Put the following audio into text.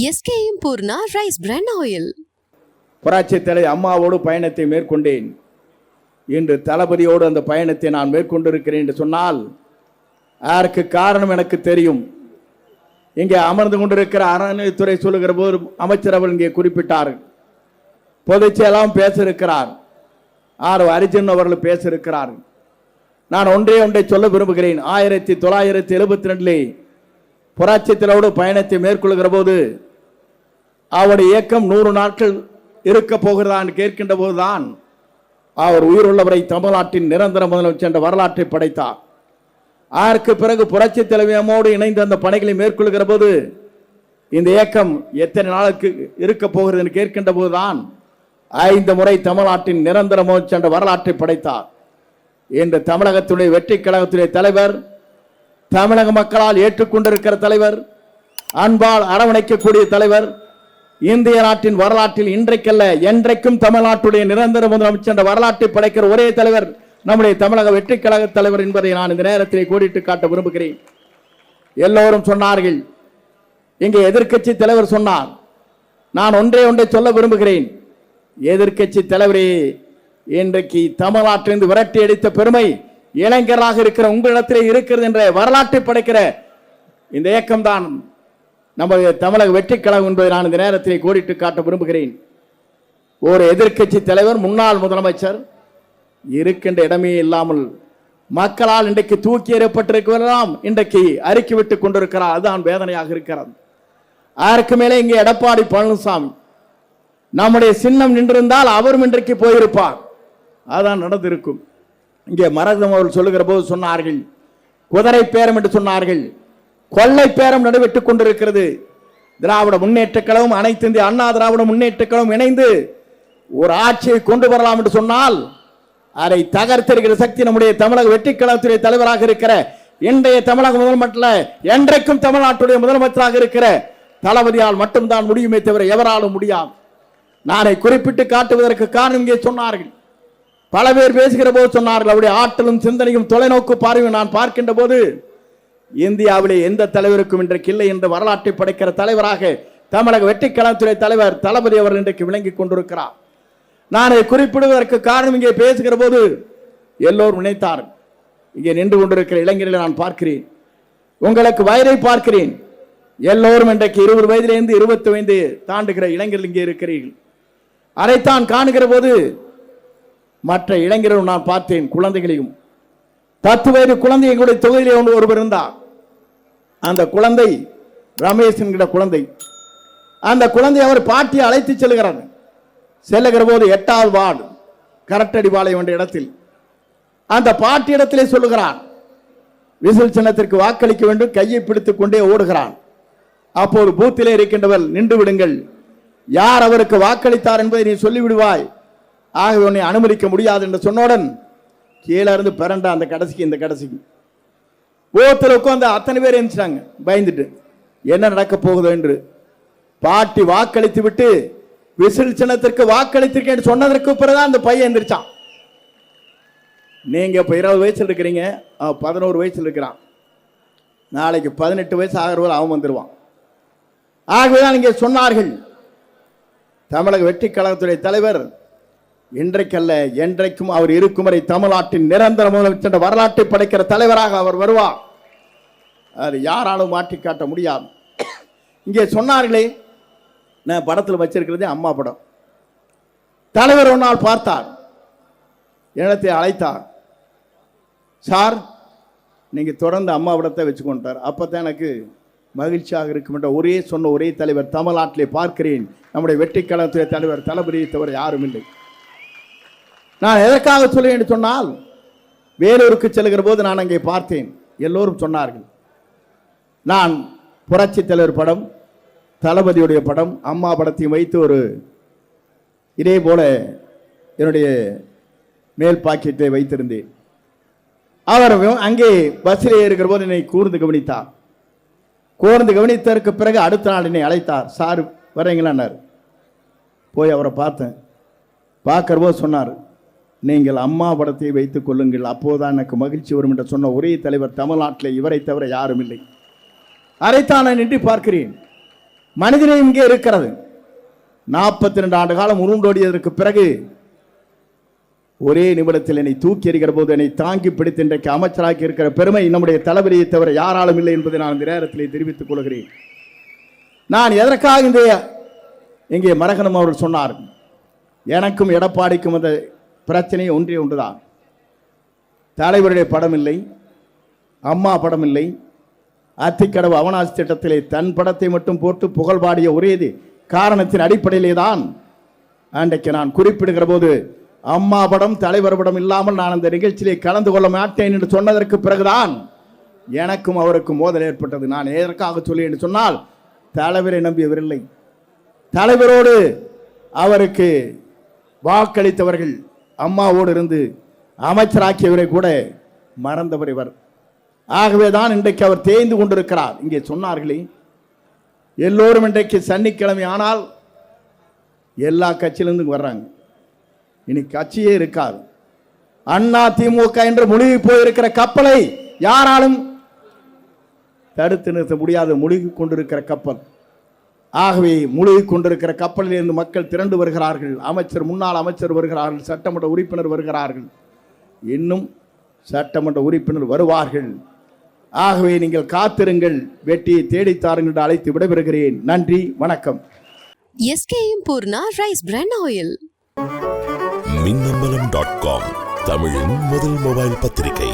SKM Poorna rice brand oil. புரட்சி தலைவர் அம்மாவோடு பயணத்தை மேற்கொண்டேன். இன்று தளபதியோடு அந்த பயணத்தை நான் மேற்கொண்டிருக்கிறேன் என்று சொன்னால் அதற்கு காரணம் எனக்கு தெரியும். இங்கே அமர்ந்து கொண்டிருக்கிற அறநிலையத்துறை சொல்லுகிற போது அமைச்சர் அவர் இங்கே குறிப்பிட்டார். பொதுச்செயலாம் பேச இருக்கிறார். அர்ஜுன் அவர்கள் பேச இருக்கிறார். நான் ஒன்றை சொல்ல விரும்புகிறேன். 1972 புரட்சி தலைவரோடு பயணத்தை மேற்கொள்கிற போது அவருடைய இயக்கம் 100 நாட்கள் இருக்க போகிறதா என்று கேட்கின்ற போதுதான் அவர் உயிருள்ளவரை தமிழ்நாட்டின் நிரந்தர முதலமைச்சர் என்ற வரலாற்றை படைத்தார். அதற்கு பிறகு புரட்சி தலைவியமோடு இணைந்து அந்த பணிகளை மேற்கொள்கிற போது இந்த இயக்கம் எத்தனை நாளுக்கு இருக்க போகிறது என்று கேட்கின்ற போதுதான் 5 முறை தமிழ்நாட்டின் நிரந்தர முதலமைச்சர் என்ற வரலாற்றை படைத்தார். இன்று தமிழகத்துடைய வெற்றி கழகத்துடைய தலைவர், தமிழக மக்களால் ஏற்றுக்கொண்டிருக்கிற தலைவர், அன்பால் அரவணைக்கக்கூடிய தலைவர், இந்திய நாட்டின் வரலாற்றில் இன்றைக்கல்ல என்றைக்கும் தமிழ்நாட்டுடைய நிரந்தர முதலமைச்சர் என்ற வரலாற்றை படைக்கிற ஒரே தலைவர் நம்முடைய தமிழக வெற்றி கழக தலைவர் என்பதை நான் இந்த நேரத்தில் கோடிட்டு காட்ட விரும்புகிறேன். எல்லோரும் சொன்னார்கள், இங்கே எதிர்க்கட்சி தலைவர் சொன்னார். நான் ஒன்றை சொல்ல விரும்புகிறேன். எதிர்க்கட்சி தலைவரே, இன்றைக்கு தமிழ்நாட்டிலிருந்து விரட்டி அடித்த பெருமை இளைஞராக இருக்கிற உங்களிடத்திலே இருக்கிறது என்ற வரலாற்றை படைக்கிற இந்த இயக்கம்தான் நமது தமிழக வெற்றி கழகம் என்பதை நான் இந்த நேரத்தில் கோடிட்டு காட்ட விரும்புகிறேன். ஒரு எதிர்க்கட்சி தலைவர், முன்னாள் முதலமைச்சர் இருக்கின்ற இடமே இல்லாமல் மக்களால் இன்றைக்கு தூக்கி எறியப்பட்டிருக்கிறதெல்லாம் இன்றைக்கு அறிக்கை விட்டுக் கொண்டிருக்கிறார். அதுதான் வேதனையாக இருக்கிறது. அதற்கு மேலே இங்கே எடப்பாடி பழனிசாமி நம்முடைய சின்னம் நின்றிருந்தால் அவரும் இன்றைக்கு போயிருப்பார். அதுதான் நடந்திருக்கும். இங்கே மரதம் அவர்கள் சொல்லுகிற போது சொன்னார்கள், குதிரை பேரம் என்று சொன்னார்கள். கொள்ளை பேரம் நடைபெற்றுக் கொண்டிருக்கிறது. திராவிட முன்னேற்ற கழகம், அனைத்து இந்திய அண்ணா திராவிட முன்னேற்ற கழகம் இணைந்து ஒரு ஆட்சியை கொண்டு வரலாம் என்று சொன்னால் அதை தகர்த்திருக்கிற சக்தி நம்முடைய தமிழக வெற்றி கழகத்துடைய தலைவராக இருக்கிற இன்றைய தமிழக முதலமைச்சர், என்றைக்கும் தமிழ்நாட்டுடைய முதலமைச்சராக இருக்கிற தளபதியால் மட்டும்தான் முடியுமே தவிர எவராலும் முடியாது. நானை குறிப்பிட்டு காட்டுவதற்கு காரணம் இங்கே சொன்னார்கள். பல பேர் பேசுகிற போது சொன்னார்கள், அவருடைய ஆற்றலும் சிந்தனையும் தொலைநோக்கு பார்வையும் நான் பார்க்கின்ற போது இந்தியாவிலே எந்த தலைவருக்கும் இன்றைக்கு இல்லை என்ற வரலாற்றை படைக்கிற தலைவராக தமிழக வெற்றி கழகத்துறை தலைவர் தளபதி அவர் இன்றைக்கு விளங்கிக் கொண்டிருக்கிறார். நான் குறிப்பிடுவதற்கு காரணம், இங்கே பேசுகிற போது எல்லோரும் நினைத்தார், இங்கே நின்று கொண்டிருக்கிற இளைஞர்களை நான் பார்க்கிறேன், உங்களுக்கு வயதை பார்க்கிறேன். எல்லோரும் இன்றைக்கு 20 வயதிலிருந்து 25 தாண்டுகிற இளைஞர்கள் இங்கே இருக்கிறீர்கள். அதைத்தான் காணுகிற போது மற்ற இளைஞர்களும் நான் பார்த்தேன், குழந்தைகளையும். 10 வயது குழந்தை எங்களுடைய தொகுதியிலே ஒருவர் இருந்தார். அந்த குழந்தை ரமேஷ் என்கிற குழந்தை. அந்த குழந்தை அவர் பாட்டியை அழைத்து செல்லுகிற போது 8வது வார்டு கரட்டடிபாளையம் என்ற இடத்தில் அந்த பாட்டி இடத்திலே சொல்லுகிறான், விசில் சின்னத்திற்கு வாக்களிக்க வேண்டும். கையை பிடித்துக் கொண்டே ஓடுகிறான். அப்போது பூத்திலே இருக்கின்றவர், நின்று விடுங்கள், யார் அவருக்கு வாக்களித்தார் என்பதை நீ சொல்லிவிடுவாய், ஆகவே உன்னை அனுமதிக்க முடியாது என்று சொன்னவுடன் கீழே இருந்து பிறண்டா அந்த கடைசிக்கு இந்த கடைசிக்கு ஓத்தில் உட்காந்து அத்தனை பேர் எழுந்துட்டாங்க பயந்துட்டு, என்ன நடக்க போகுதோ என்று. பாட்டி வாக்களித்து விட்டு விசில் சின்னத்திற்கு வாக்களித்திருக்கேன் சொன்னதற்கு பிறகுதான் அந்த பையன் எந்திரிச்சான். நீங்க இப்ப 20 வயசுல இருக்கிறீங்க, 11 வயசுல இருக்கிறான், நாளைக்கு 18 வயசு ஆகிறவரை அவன் வந்துடுவான். ஆகவேதான் இங்கே சொன்னார்கள், தமிழக வெற்றி கழகத்துடைய தலைவர் இன்றைக்கல்ல என்றைக்கும் அவர் இருக்கும் வரை தமிழ்நாட்டின் நிரந்தர முதலமைச்சர் வரலாற்றை படைக்கிற தலைவராக அவர் வருவார். அது யாராலும் மாற்றி காட்ட முடியாது. இங்கே சொன்னார்களே, நான் படத்தில் வச்சிருக்கிறதே அம்மா படம். தலைவர் ஒரு நாள் பார்த்தார், இடத்தை அழைத்தார், சார் நீங்க தொடர்ந்து அம்மா படத்தை வச்சுக்கொண்டார். அப்பதான் எனக்கு மகிழ்ச்சியாக இருக்கும் என்ற ஒரே தலைவர் தமிழ்நாட்டிலே பார்க்கிறேன். நம்முடைய வெற்றி கழகத்துடைய தலைவர் தளபதியை தவிர யாரும் இல்லை. நான் எதற்காக சொல்ல என்று சொன்னால், வேலூருக்கு செல்கிற போது நான் அங்கே பார்த்தேன், எல்லோரும் சொன்னார்கள், நான் புரட்சி தலைவர் படம், தளபதியுடைய படம், அம்மா படத்தையும் வைத்து ஒரு இதே போல என்னுடைய மேல் பாக்கெட்டை வைத்திருந்தேன். அவர் அங்கே பஸ்ஸில் ஏறுகிற போது என்னை கூர்ந்து கவனித்தார். கூர்ந்து கவனித்ததற்கு பிறகு அடுத்த நாள் என்னை அழைத்தார், சார் வரீங்களான்னார். போய் அவரை பார்த்தேன். பார்க்கிற போது சொன்னார், நீங்கள் அம்மா படத்தை வைத்துக் கொள்ளுங்கள், அப்போதான் எனக்கு மகிழ்ச்சி வரும் என்று சொன்ன ஒரே தலைவர் தமிழ்நாட்டில் இவரை தவிர யாரும் இல்லை. அதைத்தான் நான் நின்று பார்க்கிறேன். மனிதனை இங்கே இருக்கிறது. 42 ஆண்டு காலம் உருண்டோடியதற்கு பிறகு ஒரே நிமிடத்தில் என்னை தூக்கி எறிகிற போது என்னை தாங்கி பிடித்து இன்றைக்கு அமைச்சராக்கி இருக்கிற பெருமை நம்முடைய தளபதியை தவிர யாராலும் இல்லை என்பதை நான் இந்த நேரத்தில் தெரிவித்துக் கொள்கிறேன். நான் எதற்காக இங்கே மரகணம் அவர்கள் சொன்னார், எனக்கும் எடப்பாடிக்கும் அந்த பிரச்சனை ஒன்றே ஒன்றுதான். தலைவருடைய படம் இல்லை, அம்மா படம் இல்லை. அத்திக்கடவு அவனாசி திட்டத்திலே தன் படத்தை மட்டும் போட்டு புகழ் பாடிய ஒரே காரணத்தின் அடிப்படையிலே தான் அன்றைக்கு நான் குறிப்பிடுகிற போது அம்மா படம் தலைவர் படம் இல்லாமல் நான் அந்த நிகழ்ச்சியிலே கலந்து கொள்ள மாட்டேன் என்று சொன்னதற்கு பிறகுதான் எனக்கும் அவருக்கும் மோதல் ஏற்பட்டது. நான் எதற்காக சொல்லி என்று சொன்னால், தலைவரை நம்பியவரில்லை, தலைவரோடு அவருக்கு வாக்களித்தவர்கள் அம்மாவோடு இருந்து அமைச்சராக்கியவரை கூட மறந்தவர் இவர். ஆகவேதான் இன்றைக்கு அவர் தேய்ந்து கொண்டிருக்கிறார். இங்கே சொன்னார்களே, எல்லோரும் இன்றைக்கு சனிக்கிழமை ஆனால் எல்லா கட்சியிலிருந்து வர்றாங்க. இனி கட்சியே இருக்காது. அண்ணா திமுக என்று முழுகி போயிருக்கிற கப்பலை யாராலும் தடுத்து நிறுத்த முடியாது. முழுகி கொண்டிருக்கிற கப்பல். ஆகவே முழுகி கொண்டிருக்கிற கப்பலில் இருந்து மக்கள் திரண்டு வருகிறார்கள். முன்னாள் அமைச்சர் வருகிறார்கள், சட்டமன்ற உறுப்பினர் வருகிறார்கள், இன்னும் சட்டமன்ற உறுப்பினர் வருவார்கள். ஆகவே நீங்கள் காத்திருங்கள், வெற்றியை தேடித்தாருங்கள் என்று அழைத்து விடைபெறுகிறேன். நன்றி, வணக்கம். SKM Poorna rice brand oil. மின்னம்பலம்.com தமிழின் முதல் மொபைல் பத்திரிகை.